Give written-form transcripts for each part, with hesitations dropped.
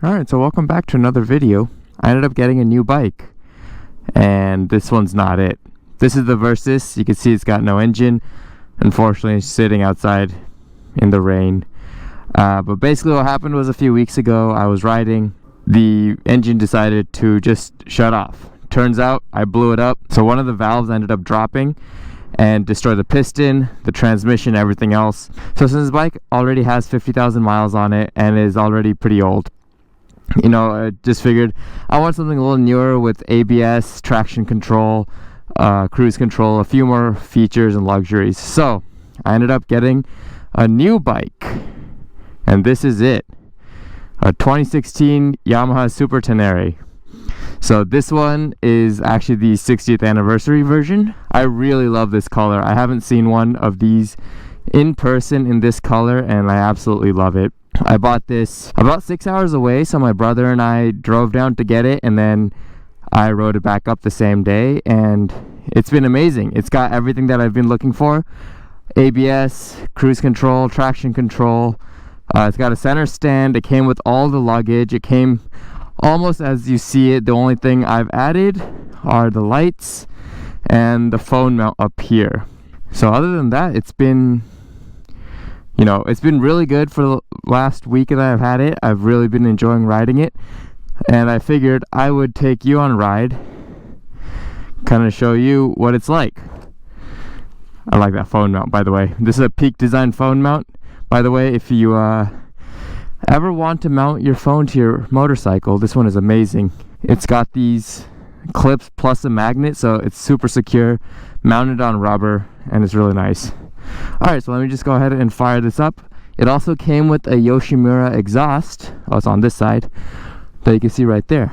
Alright, so welcome back to another video. I ended up getting a new bike, and this one's not it. This is the Versus. You can see it's got no engine. Unfortunately, it's sitting outside in the rain. But basically what happened was a few weeks ago, I was riding. The engine decided to just shut off. Turns out I blew it up, so one of the valves ended up dropping and destroyed the piston, the transmission, everything else. So since this bike already has 50,000 miles on it and is already pretty old, you know, I just figured I want something a little newer with ABS, traction control, cruise control, a few more features and luxuries. So I ended up getting a new bike, and this is it, a 2016 Yamaha Super Tenere. So this one is actually the 60th anniversary version. I really love this color. I haven't seen one of these in person in this color, and I absolutely love it. I bought this about 6 hours away, so my brother and I drove down to get it, and then I rode it back up the same day, and it's been amazing. It's got everything that I've been looking for: ABS, cruise control, traction control. It's got a center stand. It came with all the luggage. It came almost as you see it. The only thing I've added are the lights and the phone mount up here. So other than that, it's been, you know, it's been really good for the last week that I've had it. I've really been enjoying riding it, and I figured I would take you on a ride, kind of show you what it's like. I like that phone mount, by the way. This is a Peak Design phone mount, by the way. If you ever want to mount your phone to your motorcycle, this one is amazing. It's got these clips plus a magnet, so it's super secure, mounted on rubber, and it's really nice. Alright, so let me just go ahead and fire this up. It also came with a Yoshimura exhaust. Oh, it's on this side, that you can see right there.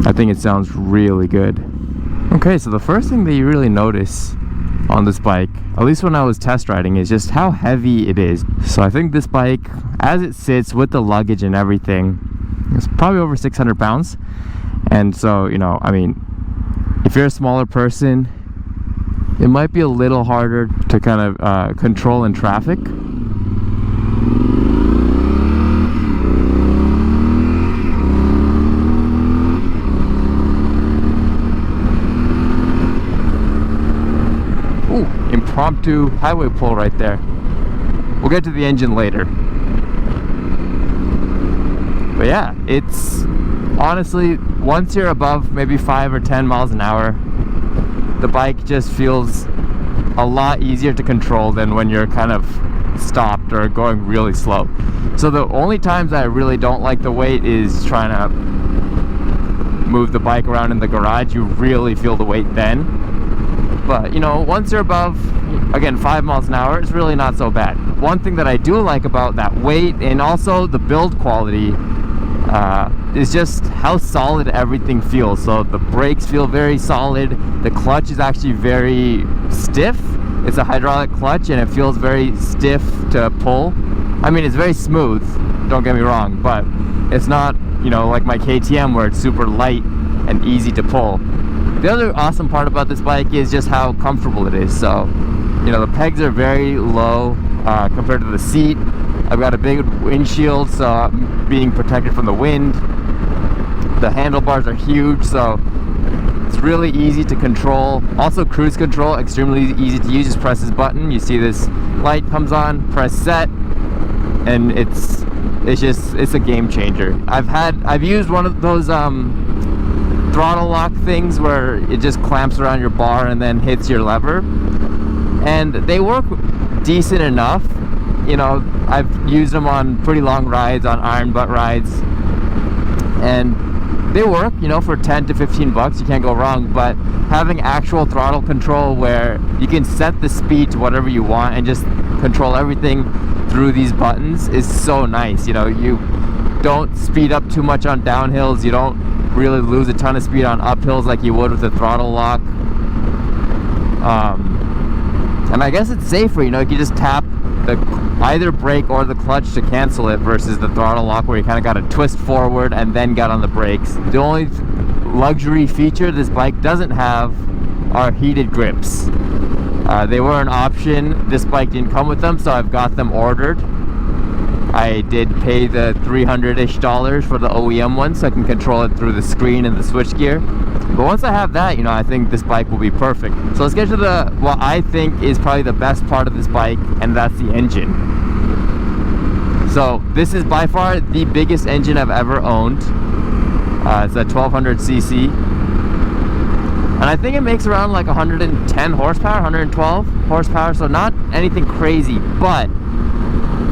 I think it sounds really good. Okay, so the first thing that you really notice on this bike, at least when I was test riding, is just how heavy it is. So I think this bike, as it sits with the luggage and everything, it's probably over 600 pounds. And so, you know, I mean, if you're a smaller person, it might be a little harder to kind of control in traffic. Ooh, impromptu highway pull right there. We'll get to the engine later. But yeah, it's honestly, once you're above maybe 5 or 10 miles an hour, the bike just feels a lot easier to control than when you're kind of stopped or going really slow. So the only times I really don't like the weight is trying to move the bike around in the garage. You really feel the weight then. But you know, once you're above, again, 5 miles an hour, it's really not so bad. One thing that I do like about that weight and also the build quality is just how solid everything feels. So the brakes feel very solid. The clutch is actually very stiff. It's a hydraulic clutch and it feels very stiff to pull. I mean, it's very smooth, don't get me wrong, but it's not, you know, like my KTM where it's super light and easy to pull. The other awesome part about this bike is just how comfortable it is. So, you know, the pegs are very low compared to the seat. I've got a big windshield, so I'm being protected from the wind. The handlebars are huge, so it's really easy to control. Also, cruise control, extremely easy to use. Just press this button, you see this light comes on, press set, and it's a game changer. I've used one of those throttle lock things where it just clamps around your bar and then hits your lever, and they work decent enough. You know, I've used them on pretty long rides, on iron butt rides, and they work, you know, for 10 to 15 bucks, you can't go wrong. But having actual throttle control where you can set the speed to whatever you want and just control everything through these buttons is so nice. You know, you don't speed up too much on downhills, you don't really lose a ton of speed on uphills like you would with the throttle lock. And I guess it's safer, you know, you can just tap either brake or the clutch to cancel it versus the throttle lock where you kind of got to twist forward and then get on the brakes. The only luxury feature this bike doesn't have are heated grips. They were an option. This bike didn't come with them, so I've got them ordered. I did pay the $300-ish for the OEM one, so I can control it through the screen and the switchgear. But once I have that, you know, I think this bike will be perfect. So let's get to what I think is probably the best part of this bike, and that's the engine. So this is by far the biggest engine I've ever owned. It's a 1200cc. And I think it makes around like 110 horsepower, 112 horsepower, so not anything crazy, but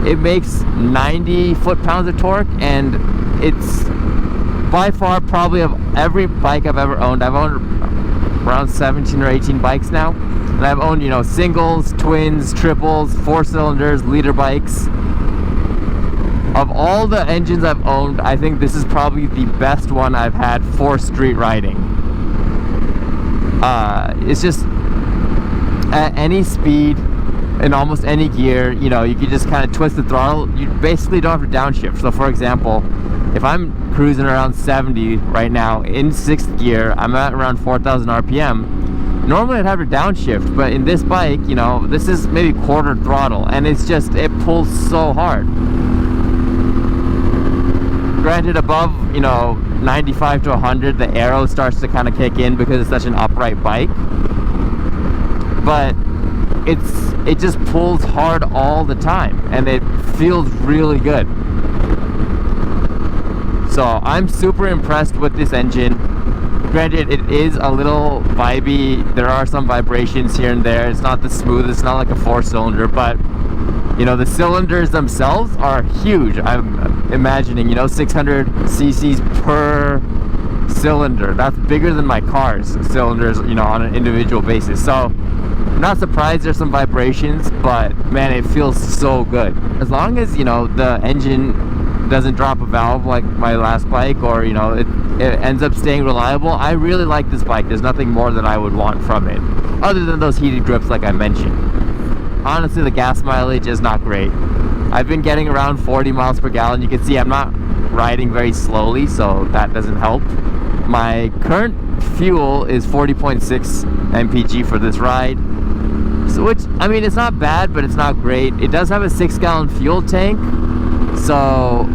it makes 90 foot-pounds of torque, and it's by far probably of every bike I've ever owned. I've owned around 17 or 18 bikes now, and I've owned, you know, singles, twins, triples, 4-cylinders, liter bikes. Of all the engines I've owned, I think this is probably the best one I've had for street riding. It's just at any speed, in almost any gear, you know, you can just kind of twist the throttle. You basically don't have to downshift. So for example, if I'm cruising around 70 right now in 6th gear, I'm at around 4,000 RPM. Normally I'd have to downshift, but in this bike, you know, this is maybe quarter throttle, and it's just, it pulls so hard. Granted, above, you know, 95 to 100, the aero starts to kind of kick in because it's such an upright bike. But it just pulls hard all the time, and it feels really good. So I'm super impressed with this engine. Granted, it is a little vibey. There are some vibrations here and there. It's not the smoothest, it's not like a 4-cylinder, but you know, the cylinders themselves are huge. I'm imagining, you know, 600 cc's per cylinder. That's bigger than my car's cylinders, you know, on an individual basis. So I'm not surprised there's some vibrations, but man, it feels so good. As long as, you know, the engine doesn't drop a valve like my last bike, or, you know, it ends up staying reliable, I really like this bike. There's nothing more that I would want from it, other than those heated grips like I mentioned. Honestly, the gas mileage is not great. I've been getting around 40 miles per gallon. You can see I'm not riding very slowly, so that doesn't help. My current fuel is 40.6 mpg for this ride, so, which, I mean, it's not bad, but it's not great. It does have a 6-gallon fuel tank, so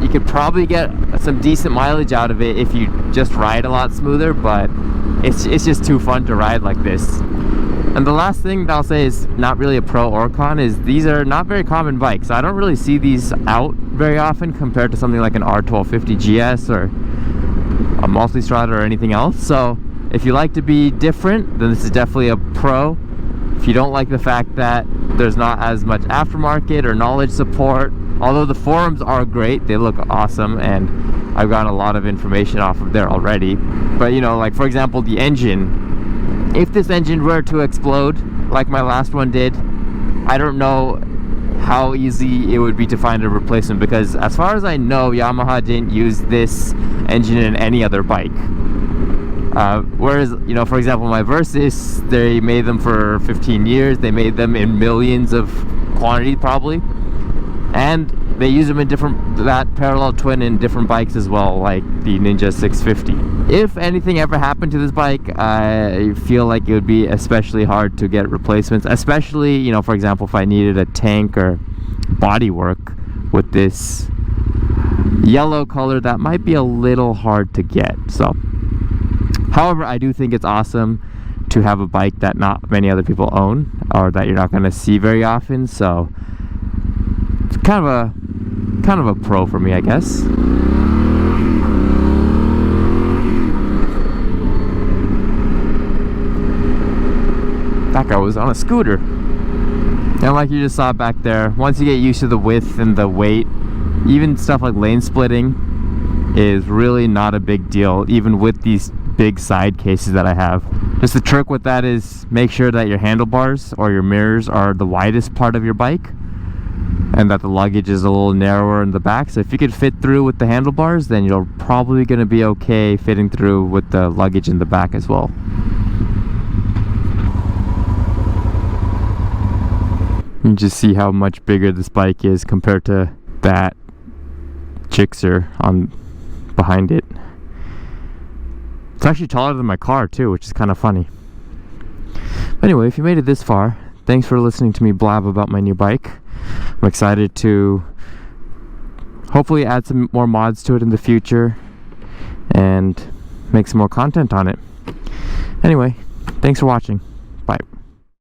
you could probably get some decent mileage out of it if you just ride a lot smoother, but it's just too fun to ride like this. And the last thing that I'll say is not really a pro or con, is these are not very common bikes. I don't really see these out very often compared to something like an R1250 GS or a Multistrada or anything else. So if you like to be different, then this is definitely a pro. If you don't like the fact that there's not as much aftermarket or knowledge support, although the forums are great, they look awesome, and I've gotten a lot of information off of there already. But, you know, like for example, the engine, if this engine were to explode like my last one did, I don't know how easy it would be to find a replacement, because as far as I know, Yamaha didn't use this engine in any other bike. Whereas, you know, for example, my Versys, they made them for 15 years. They made them in millions of quantity probably, and they use them in that parallel twin in different bikes as well, like the Ninja 650. If anything ever happened to this bike, I feel like it would be especially hard to get replacements, especially, you know, for example, if I needed a tank or body work with this yellow color, that might be a little hard to get. So, however, I do think it's awesome to have a bike that not many other people own, or that you're not going to see very often. So it's kind of a pro for me, I guess. That guy was on a scooter. And like you just saw back there, once you get used to the width and the weight, even stuff like lane splitting is really not a big deal, even with these big side cases that I have. Just the trick with that is make sure that your handlebars or your mirrors are the widest part of your bike, and that the luggage is a little narrower in the back. So if you could fit through with the handlebars, then you're probably going to be okay fitting through with the luggage in the back as well. You just see how much bigger this bike is compared to that Gixxer on behind it. It's actually taller than my car too, which is kind of funny. But anyway, if you made it this far, thanks for listening to me blab about my new bike. I'm excited to hopefully add some more mods to it in the future and make some more content on it. Anyway, thanks for watching. Bye.